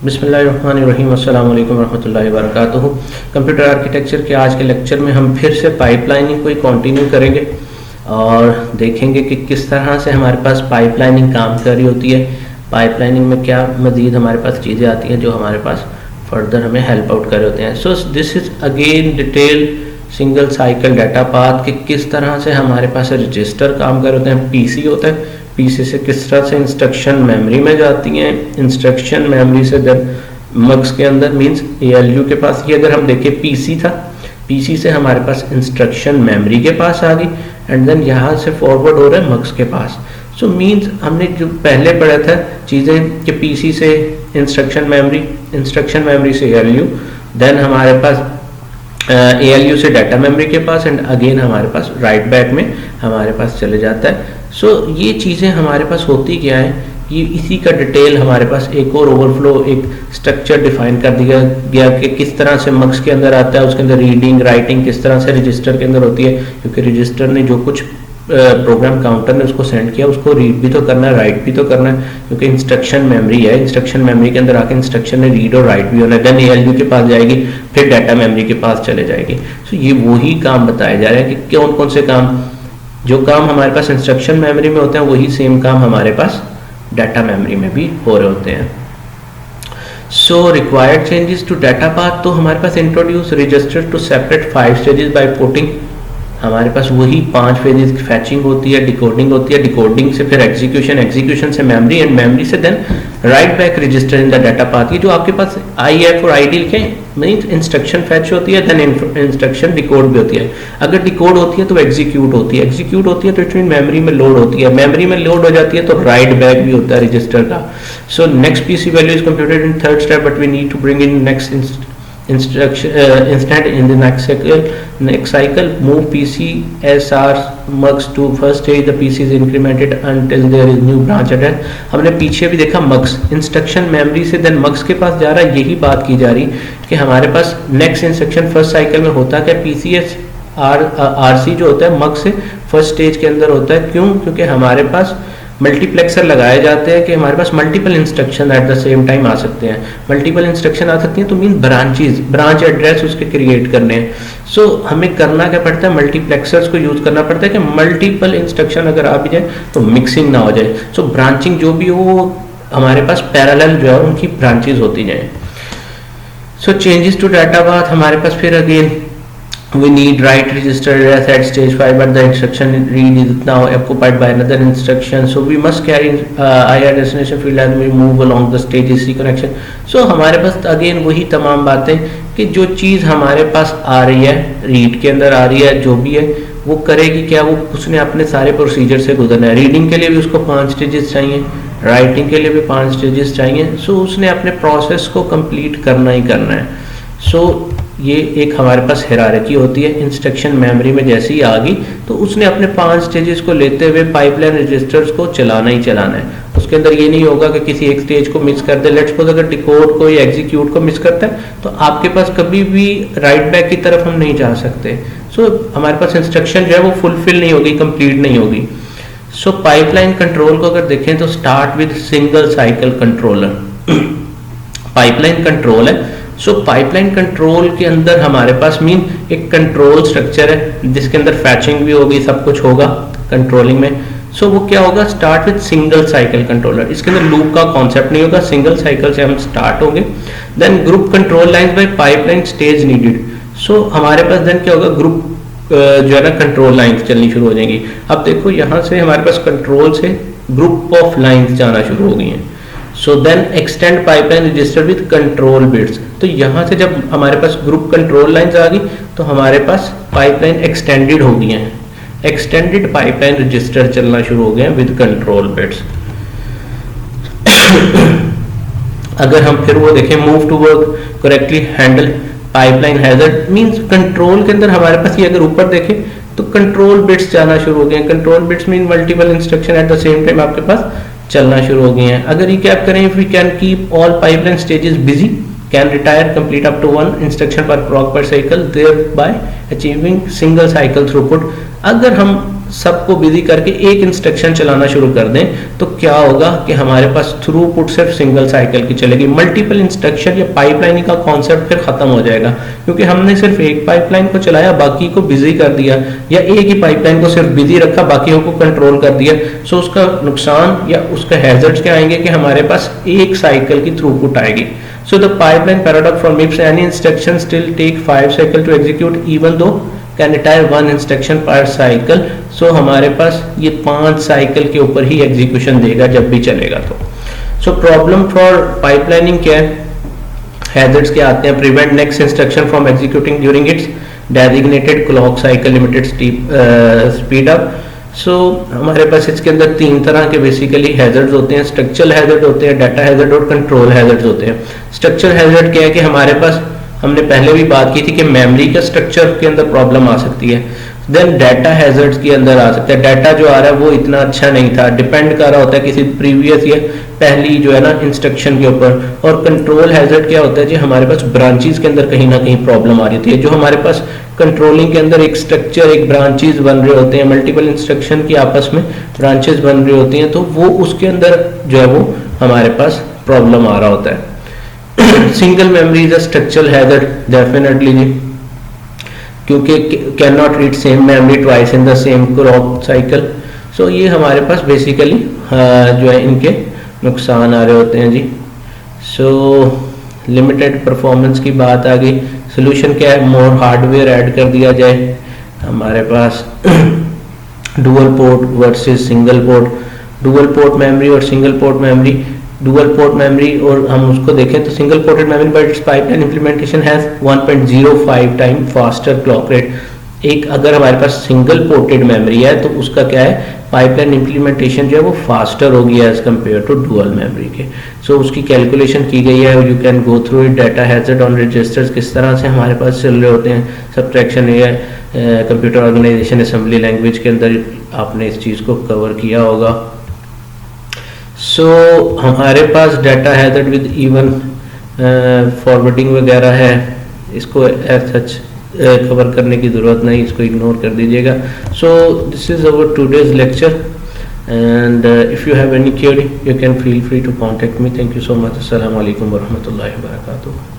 बिस्मिल्लाहिर्रहमानिर्रहीम अस्सलाम वालेकुम रहमतुल्लाहि व बरकातुहू। कंप्यूटर आर्किटेक्चर के आज के लेक्चर में हम फिर से पाइपलाइनिंग को ही कंटिन्यू करेंगे और देखेंगे कि किस तरह से हमारे पास पाइपलाइनिंग काम कर रही होती है। पाइपलाइनिंग में क्या मज़ीद हमारे पास चीज़ें आती हैं जो हमारे पास फर्दर हमें हेल्प आउट कर रहे होते हैं। सो this is again detail single cycle data path कि किस तरह से हमारे पास रजिस्टर काम कर रहे होते हैं। पीसी होता है, पीसी से किस तरह से इंस्ट्रक्शन मेमोरी में जाती हैं, इंस्ट्रक्शन मेमोरी से देन मग्स के अंदर मींस एएलयू के पास। ये अगर हम देखें पीसी था, पीसी से हमारे पास इंस्ट्रक्शन मेमोरी के पास आ गई एंड देन यहाँ से फॉरवर्ड हो रहा है मग्स के पास। सो मींस हमने जो पहले पढ़ा था चीज़ें कि पीसी से इंस्ट्रक्शन मेमोरी से एएलयू, देन हमारे पास एएलयू से डाटा मेमोरी के पास एंड अगेन हमारे पास राइट बैक में हमारे पास चले जाता है। सो ये चीज़ें हमारे पास होती क्या है, ये इसी का डिटेल हमारे पास एक और ओवरफ्लो एक स्ट्रक्चर डिफाइन कर दिया गया कि किस तरह से मग्स के अंदर आता है, उसके अंदर रीडिंग राइटिंग किस तरह से रजिस्टर के अंदर होती है, क्योंकि रजिस्टर ने जो कुछ प्रोग्राम काउंटर ने उसको सेंड किया उसको रीड भी तो करना है, राइट भी तो करना है, क्योंकि इंस्ट्रक्शन मेमोरी है। इंस्ट्रक्शन मेमोरी के अंदर आके इंस्ट्रक्शन ने रीड और राइट भी होना है, देन एएलयू के पास जाएगी, फिर डाटा मेमोरी के पास चले जाएगी। सो ये वही काम बताया जा रहा है कि कौन कौन से काम, जो काम हमारे पास इंस्ट्रक्शन मेमोरी में होते हैं वही सेम काम हमारे पास डाटा मेमोरी में भी हो रहे होते हैं। So required changes to data path, तो हमारे पास introduce register to separate 5 stages by putting, हमारे पास वही 5 फेजेस की फैचिंग होती है, डिकोडिंग होती है, डिकोडिंग से फिर एग्जीक्यूशन से मेमोरी एंड मेमोरी से then write back register in the data path. ये जो आपके पास आईएफ और आईडी लिखे मींस इंस्ट्रक्शन फैच होती है, देन इंस्ट्रक्शन डिकोड भी होती है। अगर डिकोड होती है तो एग्जीक्यूट होती है तो इट मीन मेमोरी में लोड होती है, मेमोरी में लोड हो जाती है तो राइट बैक भी होता है रजिस्टर का। So next PC value is computed in third step but we need to bring in next instead in the next cycle move PC SR mugs to first stage, the PC is incremented until there is new branch added। हमने पीछे भी देखा mugs instruction memory से then mugs के पास जा रहा है, यही बात की जा रही कि हमारे पास नेक्स्ट इंस्ट्रक्शन फर्स्ट साइकिल में होता क्या, PCS RC जो होता है mugs से फर्स्ट स्टेज के अंदर होता है। क्यों? क्योंकि हमारे पास मल्टीप्लेक्सर लगाए जाते हैं कि हमारे पास multiple instruction at the same time आ सकते हैं। मल्टीपल इंस्ट्रक्शन आ सकती हैं तो मीन ब्रांच एड्रेस उसके क्रिएट करने हैं। सो हमें करना क्या पड़ता है, मल्टीप्लेक्सर्स को यूज करना पड़ता है कि मल्टीपल इंस्ट्रक्शन अगर आ भी जाए तो मिक्सिंग ना हो जाए। सो ब्रांचिंग जो भी हो हमारे पास पैरेलल जो है उनकी ब्रांचेज होती जाए। सो चेंजेस टू डाटा पाथ, हमारे पास फिर again we need write register address at stage 5 but the instruction read is now occupied by another instruction, so we must carry IR destination field as we move along the stages C connection। so हमारे पास again वही तमाम बातें कि जो चीज़ हमारे पास आ रही है read के अंदर आ रही है जो भी है वो करेगी क्या, वो उसने अपने सारे प्रोसीजर से गुजरना है। रीडिंग के लिए भी उसको 5 स्टेजेस चाहिए, राइटिंग के लिए भी 5 स्टेजेस चाहिए। सो उसने अपने प्रोसेस को कंप्लीट करना ही करना है। सो ये एक हमारे पास हिरारकी होती है। इंस्ट्रक्शन मेमोरी में जैसे ही आ गई तो उसने अपने 5 स्टेजेस को लेते हुए पाइपलाइन रजिस्टर्स को चलाना ही चलाना है। उसके अंदर ये नहीं होगा कि किसी एक स्टेज को मिस कर दे। लेट्स सपोज अगर डिकोड को या एग्जीक्यूट को मिस करता है तो आपके पास कभी भी राइट बैक की तरफ हम नहीं जा सकते। सो हमारे पास इंस्ट्रक्शन जो है वो फुलफिल नहीं होगी, कंप्लीट नहीं होगी। सो पाइपलाइन कंट्रोल को अगर देखें तो start with single cycle controller pipeline control है। सो पाइपलाइन कंट्रोल के अंदर हमारे पास मीन एक कंट्रोल स्ट्रक्चर है जिसके अंदर फैचिंग भी होगी, सब कुछ होगा कंट्रोलिंग में। सो वो क्या होगा, start with single cycle controller. इसके अंदर लूप का कॉन्सेप्ट नहीं होगा, सिंगल साइकिल से हम स्टार्ट होंगे। Then group control lines by pipeline stage needed. So हमारे पास देन क्या होगा, ग्रुप जो है ना कंट्रोल लाइंस चलनी शुरू हो जाएंगी। अब देखो यहाँ से हमारे पास कंट्रोल से ग्रुप ऑफ लाइंस जाना शुरू हो गई हैं। So then extend pipeline register with control bits. तो यहाँ से जब हमारे पास ग्रुप कंट्रोल लाइंस आ गई तो हमारे पास पाइपलाइन एक्सटेंडेड हो गई हैं, एक्सटेंडेड पाइपलाइन रजिस्टर चलना शुरू हो गए हैं विद कंट्रोल बिट्स। अगर हम फिर वो देखें move to work correctly handle pipeline hazard means control के अंदर हमारे पास ये अगर ऊपर देखें तो कंट्रोल बिट्स जाना शुरू हो गए हैं। Control bits mean multiple instruction at the same time आपके पास चलना शुरू हो गए हैं। अगर ये कैप करें, if we can keep all pipeline stages busy can retire complete up to 1 instruction per proc per cycle thereby achieving single cycle throughput. अगर हम सबको बिजी करके एक इंस्ट्रक्शन चलाना शुरू कर दें तो क्या होगा कि हमारे पास थ्रूपुट सिर्फ सिंगल साइकिल की चलेगी। मल्टीपल इंस्ट्रक्शन या पाइपलाइनिंग का कॉन्सेप्ट फिर खत्म हो जाएगा, क्योंकि हमने सिर्फ एक पाइपलाइन को चलाया, बाकी को बिजी कर दिया, या एक ही पाइपलाइन को सिर्फ बिजी रखा, बाकियों को कंट्रोल कर दिया। सो उसका नुकसान या उसका हैजर्ड्स क्या आएंगे कि हमारे पास एक साइकिल की थ्रूपुट आएगी। So the pipeline paradox for MIPS, any instruction still take 5 cycle to execute even though can retire 1 instruction per cycle। So हमारे पास ये 5 साइकिल के ऊपर ही एग्जीक्यूशन देगा जब भी चलेगा। तो सो प्रॉब्लम फॉर पाइपलाइनिंग क्या है, हैजर्ड्स क्या आते हैं, prevent next instruction from executing during its designated clock cycle limited speed up. So हमारे पास इसके अंदर 3 तरह के बेसिकली हैजर्ड्स होते हैं, स्ट्रक्चरल हैजर्ड होते हैं, डाटा हैजर्ड और कंट्रोल हैजर्ड्स होते हैं। स्ट्रक्चरल हैजर्ड क्या है कि हमारे पास, हमने पहले भी बात की थी कि मेमोरी के स्ट्रक्चर के अंदर प्रॉब्लम आ सकती है। देन डाटा हैजर्ड्स के अंदर आ सकता है, डाटा जो आ रहा है वो इतना अच्छा नहीं था, डिपेंड कर रहा होता है किसी प्रीवियस या पहली जो है ना इंस्ट्रक्शन के ऊपर। और कंट्रोल हैजर्ड क्या होता है जी, हमारे पास ब्रांचेस के अंदर कहीं ना कहीं प्रॉब्लम आ रही थी, जो हमारे पास कंट्रोलिंग के अंदर एक स्ट्रक्चर, एक ब्रांचेस बन रहे होते हैं, मल्टीपल इंस्ट्रक्शन की आपस में ब्रांचेस बन रही होती हैं, तो वो उसके अंदर जो है वो हमारे पास प्रॉब्लम आ रहा होता है। Single memory is a structural hazard definitely जी, क्योंकि can not read same memory twice in the same clock cycle. So ये हमारे पास बेसिकली जो है इनके नुकसान आ रहे होते हैं जी। सो लिमिटेड परफॉर्मेंस की बात आ गई, सोल्यूशन क्या है, मोर हार्डवेयर ऐड कर दिया जाए हमारे पास, dual port versus single port, dual port memory और single port memory. Dual port memory और हम उसको देखें तो single ported memory but it's pipeline implementation has 1.05 time faster clock rate. एक अगर हमारे पास सिंगल पोर्टेड मेमोरी है तो उसका क्या है, पाइपलाइन इंप्लीमेंटेशन जो है वो फास्टर होगी as compare to dual memory के। सो उसकी कैलकुलेशन की गई है, you can go through it. Data hazard on registers किस तरह से हमारे पास चल रहे होते हैं, सब्ट्रैक्शन या कंप्यूटर ऑर्गेनाइजेशन असेंबली लैंग्वेज के अंदर आपने इस चीज़ को कवर किया होगा। सो हमारे पास data hazard with even forwarding वगैरह है, इसको एज सच कवर करने की ज़रूरत नहीं, इसको इग्नोर कर दीजिएगा। So this is our today's lecture and if you have any query you can feel free to contact me. Thank you so much. अस्सलाम वालेकुम वरहमतुल्लाहि वबरकातुहू।